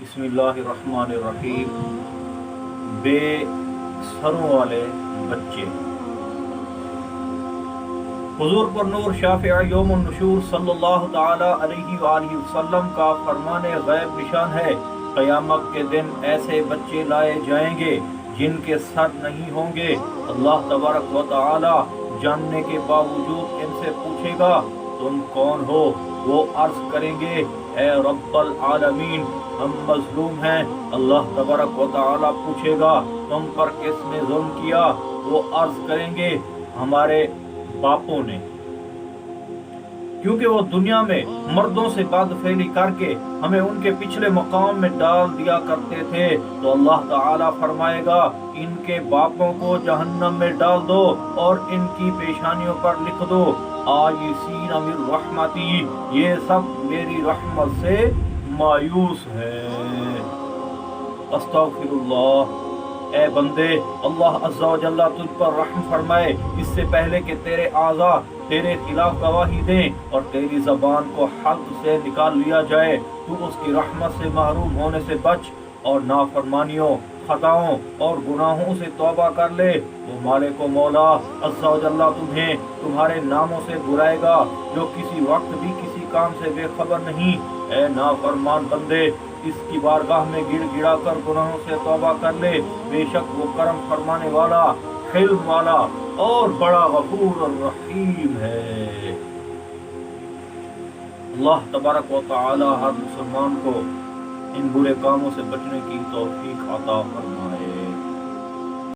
بسم اللہ الرحمن الرحیم۔ بے سروں والے بچے۔ حضور پر نور شافع یوم النشور صلی اللہ تعالی علیہ وآلہ وسلم کا فرمان غیب نشان ہے، قیامت کے دن ایسے بچے لائے جائیں گے جن کے سر نہیں ہوں گے۔ اللہ تبارک و تعالی جاننے کے باوجود ان سے پوچھے گا تم کون ہو؟ وہ عرض کریں گے اے رب العالمین ہم مظلوم ہیں۔ اللہ تبارک و تعالی پوچھے گا تم پر کس نے ظلم کیا؟ وہ عرض کریں گے ہمارے باپوں نے، کیونکہ وہ دنیا میں مردوں سے بد فعلی کر کے ہمیں ان کے پچھلے مقام میں ڈال دیا کرتے تھے۔ تو اللہ تعالیٰ فرمائے گا ان کے باپوں کو جہنم میں ڈال دو اور ان کی پیشانیوں پر لکھ دو آئسین من رحمتی، یہ سب میری رحمت سے مایوس ہیں۔ استغفر اللہ۔ اے بندے، اللہ عز و جل تجھ پر رحم فرمائے اس سے پہلے کہ تیرے اعضاء تیرے خلاف گواہی دیں اور تیری زبان کو حلق سے نکال لیا جائے، تو اس کی رحمت سے محروم ہونے سے بچ اور نافرمانیوں، خطاؤں اور گناہوں سے توبہ کر لے۔ وہ مالک و مولا عز و جل تمہیں تمہارے ناموں سے برائے گا جو کسی وقت بھی کسی کام سے بے خبر نہیں۔ اے نافرمان بندے، اس کی بارگاہ میں گڑ گڑا کر گناہوں سے توبہ کر لے، بے شک وہ کرم فرمانے والا، حلم والا اور بڑا غفور الرحیم ہے۔ اللہ تبارک و تعالی ہر مسلمان کو ان برے کاموں سے بچنے کی توفیق عطا فرمائے۔